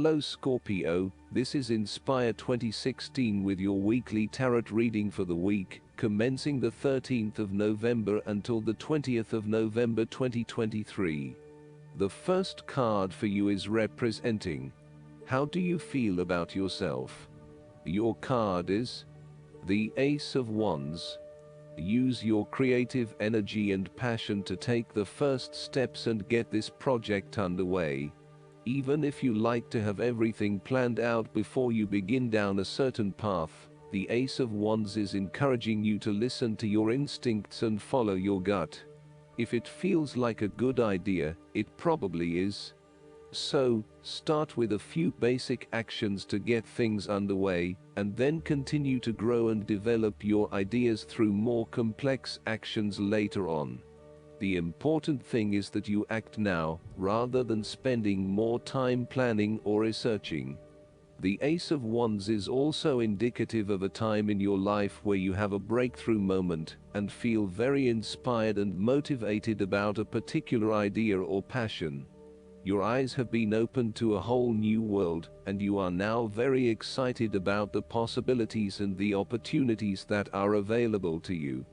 Hello Scorpio, this is Inspire 2016 with your weekly tarot reading for the week, commencing the 13th of November until the 20th of November 2023. The first card for you is representing, how do you feel about yourself? Your card is the Ace of Wands. Use your creative energy and passion to take the first steps and get this project underway. Even if you like to have everything planned out before you begin down a certain path, the Ace of Wands is encouraging you to listen to your instincts and follow your gut. If it feels like a good idea, it probably is. So, start with a few basic actions to get things underway, and then continue to grow and develop your ideas through more complex actions later on. The important thing is that you act now, rather than spending more time planning or researching. The Ace of Wands is also indicative of a time in your life where you have a breakthrough moment, and feel very inspired and motivated about a particular idea or passion. Your eyes have been opened to a whole new world, and you are now very excited about the possibilities and the opportunities that are available to you.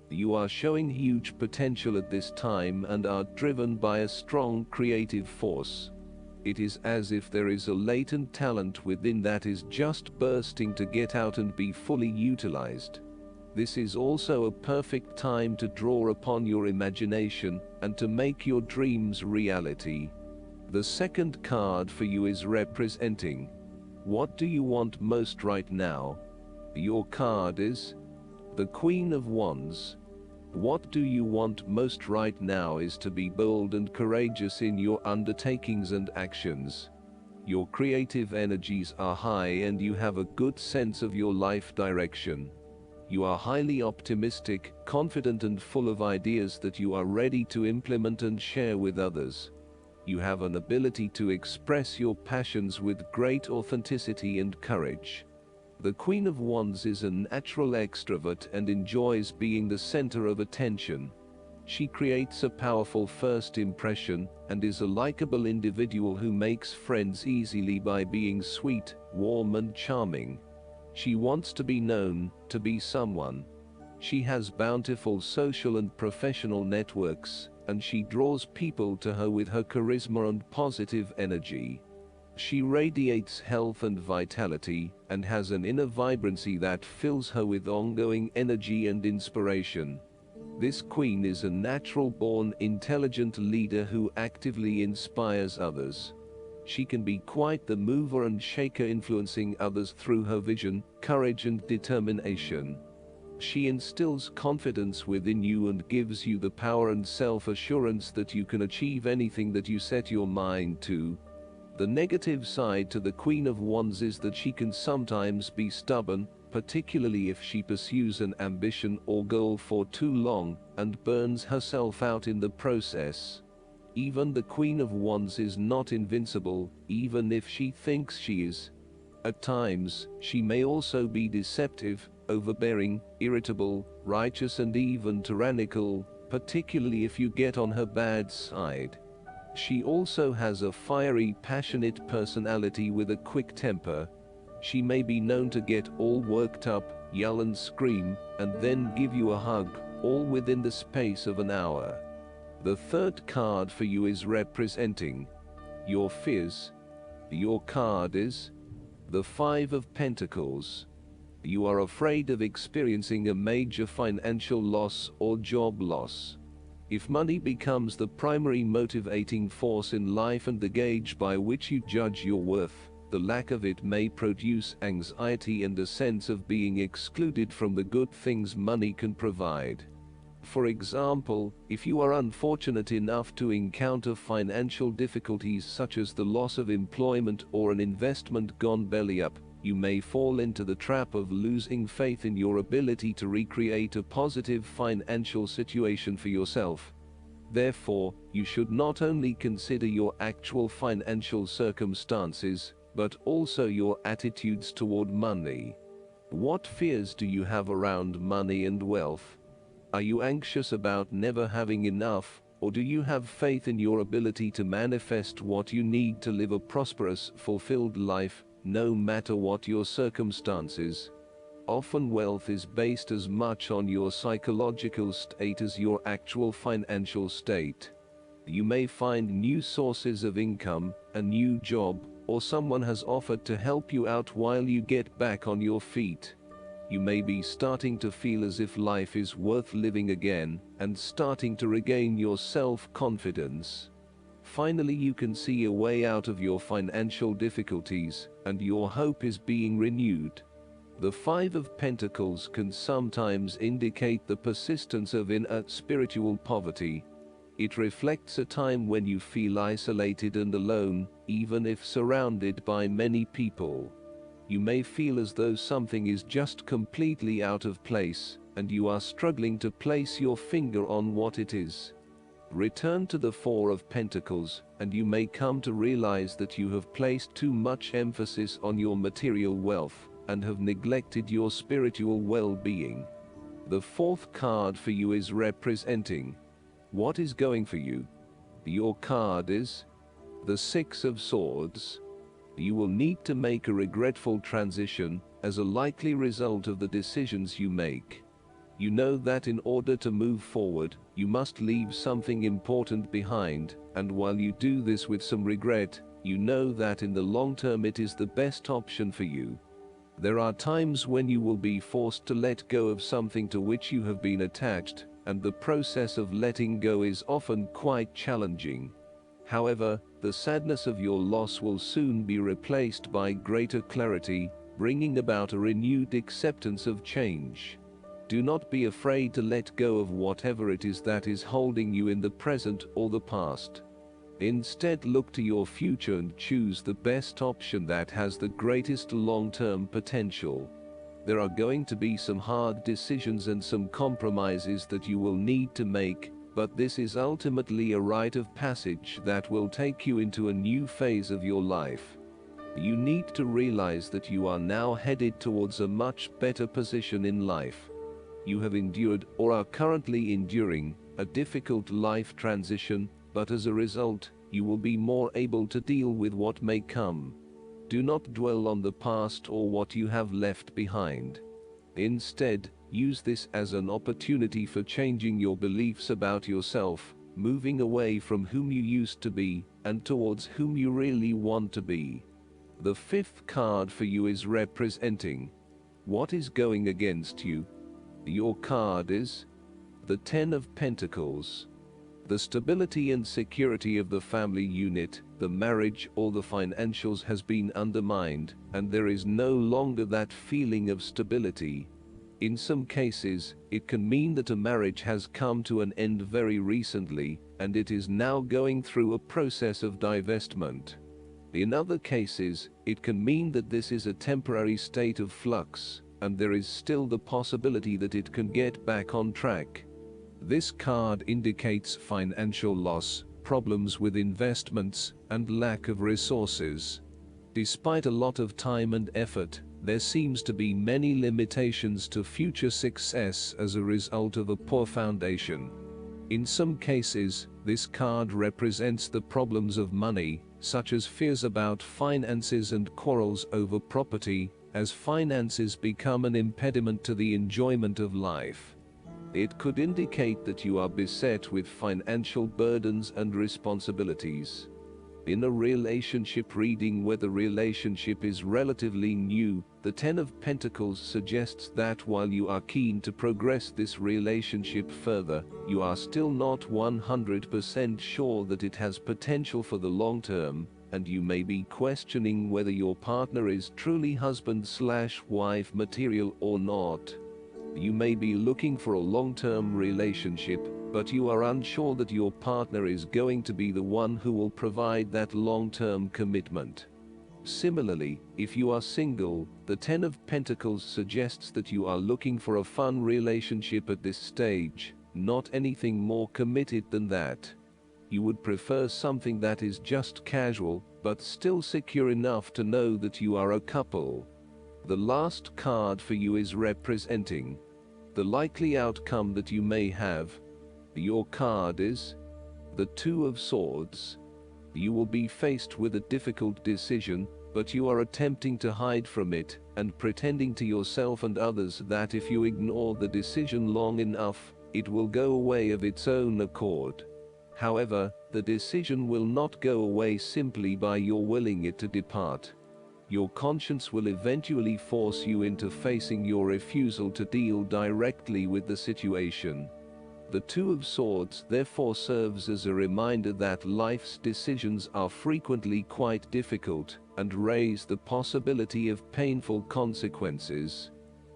You are showing huge potential at this time and are driven by a strong creative force. It is as if there is a latent talent within that is just bursting to get out and be fully utilized. This is also a perfect time to draw upon your imagination and to make your dreams reality. The second card for you is representing, what do you want most right now? Your card is the Queen of Wands. What do you want most right now is to be bold and courageous in your undertakings and actions. Your creative energies are high and you have a good sense of your life direction. You are highly optimistic, confident and full of ideas that you are ready to implement and share with others. You have an ability to express your passions with great authenticity and courage. The Queen of Wands is a natural extrovert and enjoys being the center of attention. She creates a powerful first impression and is a likable individual who makes friends easily by being sweet, warm and charming. She wants to be known, to be someone. She has bountiful social and professional networks, and she draws people to her with her charisma and positive energy. She radiates health and vitality, and has an inner vibrancy that fills her with ongoing energy and inspiration. This queen is a natural-born, intelligent leader who actively inspires others. She can be quite the mover and shaker, influencing others through her vision, courage and determination. She instills confidence within you and gives you the power and self-assurance that you can achieve anything that you set your mind to. The negative side to the Queen of Wands is that she can sometimes be stubborn, particularly if she pursues an ambition or goal for too long, and burns herself out in the process. Even the Queen of Wands is not invincible, even if she thinks she is. At times, she may also be deceptive, overbearing, irritable, righteous and even tyrannical, particularly if you get on her bad side. She also has a fiery, passionate personality with a quick temper. She may be known to get all worked up, yell and scream, and then give you a hug, all within the space of an hour. The third card for you is representing your fears. Your card is the Five of Pentacles. You are afraid of experiencing a major financial loss or job loss. If money becomes the primary motivating force in life and the gauge by which you judge your worth, the lack of it may produce anxiety and a sense of being excluded from the good things money can provide. For example, if you are unfortunate enough to encounter financial difficulties such as the loss of employment or an investment gone belly up, you may fall into the trap of losing faith in your ability to recreate a positive financial situation for yourself. Therefore, you should not only consider your actual financial circumstances, but also your attitudes toward money. What fears do you have around money and wealth? Are you anxious about never having enough, Or do you have faith in your ability to manifest what you need to live a prosperous, fulfilled life, no matter what your circumstances? Often wealth is based as much on your psychological state as your actual financial state. You may find new sources of income, a new job, or someone has offered to help you out while you get back on your feet. You may be starting to feel as if life is worth living again, and starting to regain your self-confidence. Finally, you can see a way out of your financial difficulties, and your hope is being renewed. The Five of Pentacles can sometimes indicate the persistence of inner spiritual poverty. It reflects a time when you feel isolated and alone, even if surrounded by many people. You may feel as though something is just completely out of place, and you are struggling to place your finger on what it is. Return to the Four of Pentacles, and you may come to realize that you have placed too much emphasis on your material wealth, and have neglected your spiritual well-being. The fourth card for you is representing what is going for you. Your card is the Six of Swords. You will need to make a regretful transition as a likely result of the decisions you make. You know that in order to move forward, you must leave something important behind, and while you do this with some regret, you know that in the long term it is the best option for you. There are times when you will be forced to let go of something to which you have been attached, and the process of letting go is often quite challenging. However, the sadness of your loss will soon be replaced by greater clarity, bringing about a renewed acceptance of change. Do not be afraid to let go of whatever it is that is holding you in the present or the past. Instead, look to your future and choose the best option that has the greatest long-term potential. There are going to be some hard decisions and some compromises that you will need to make, but this is ultimately a rite of passage that will take you into a new phase of your life. You need to realize that you are now headed towards a much better position in life. You have endured, or are currently enduring, a difficult life transition, but as a result, you will be more able to deal with what may come. Do not dwell on the past or what you have left behind. Instead, use this as an opportunity for changing your beliefs about yourself, moving away from whom you used to be, and towards whom you really want to be. The fifth card for you is representing what is going against you. Your card is the Ten of Pentacles. The stability and security of the family unit, the marriage or the financials has been undermined, and there is no longer that feeling of stability. In some cases, it can mean that a marriage has come to an end very recently, and it is now going through a process of divestment. In other cases, it can mean that this is a temporary state of flux, and there is still the possibility that it can get back on track. This card indicates financial loss, problems with investments, and lack of resources. Despite a lot of time and effort, there seems to be many limitations to future success as a result of a poor foundation. In some cases, this card represents the problems of money, such as fears about finances and quarrels over property, as finances become an impediment to the enjoyment of life. It could indicate that you are beset with financial burdens and responsibilities. In a relationship reading where the relationship is relatively new, the Ten of Pentacles suggests that while you are keen to progress this relationship further, you are still not 100% sure that it has potential for the long term, and you may be questioning whether your partner is truly husband/wife material or not. You may be looking for a long-term relationship, but you are unsure that your partner is going to be the one who will provide that long-term commitment. Similarly, if you are single, the Ten of Pentacles suggests that you are looking for a fun relationship at this stage, not anything more committed than that. You would prefer something that is just casual, but still secure enough to know that you are a couple. The last card for you is representing the likely outcome that you may have. Your card is The Two of Swords. You will be faced with a difficult decision, but you are attempting to hide from it, and pretending to yourself and others that if you ignore the decision long enough, it will go away of its own accord. However, the decision will not go away simply by your willing it to depart. Your conscience will eventually force you into facing your refusal to deal directly with the situation. The Two of Swords therefore serves as a reminder that life's decisions are frequently quite difficult and raise the possibility of painful consequences.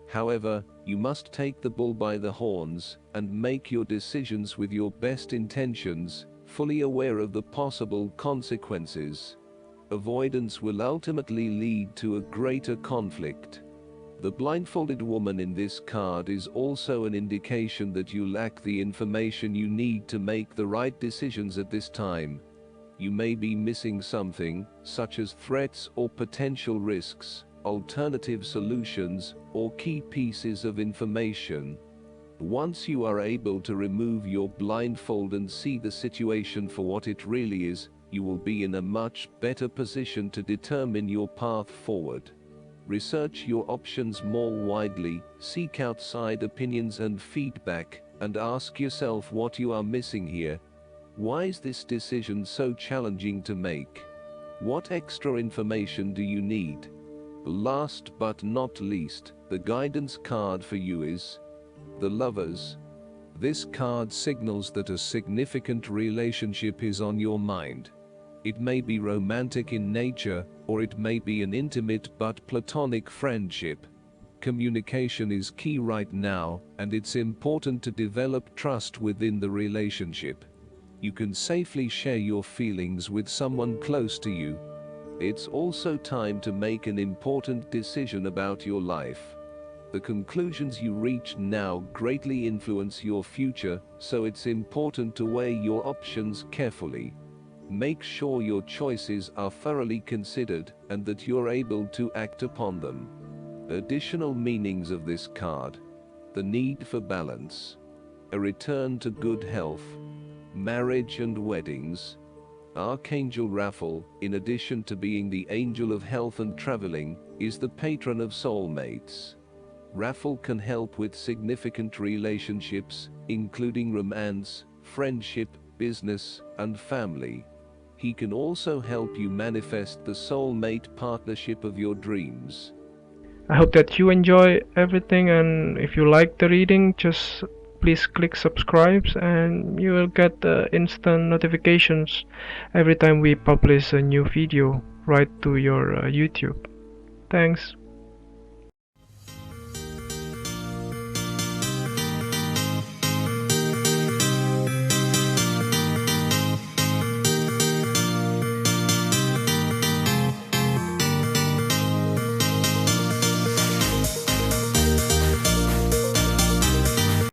However, you must take the bull by the horns and make your decisions with your best intentions, fully aware of the possible consequences. Avoidance will ultimately lead to a greater conflict. The blindfolded woman in this card is also an indication that you lack the information you need to make the right decisions at this time. You may be missing something, such as threats or potential risks, alternative solutions, or key pieces of information. Once you are able to remove your blindfold and see the situation for what it really is, you will be in a much better position to determine your path forward. Research your options more widely, seek outside opinions and feedback, and ask yourself what you are missing here. Why is this decision so challenging to make? What extra information do you need? Last but not least, the guidance card for you is the Lovers. This card signals that a significant relationship is on your mind. It may be romantic in nature, or it may be an intimate but platonic friendship. Communication is key right now, and it's important to develop trust within the relationship. You can safely share your feelings with someone close to you. It's also time to make an important decision about your life. The conclusions you reach now greatly influence your future, so it's important to weigh your options carefully. Make sure your choices are thoroughly considered and that you're able to act upon them. Additional meanings of this card: the need for balance, a return to good health, marriage and weddings. Archangel Raphael, in addition to being the angel of health and traveling, is the patron of soulmates. Raphael can help with significant relationships, including romance, friendship, business, and family. He can also help you manifest the soulmate partnership of your dreams. I hope that you enjoy everything, and if you like the reading, just please click subscribe and you will get instant notifications every time we publish a new video right to your YouTube. Thanks.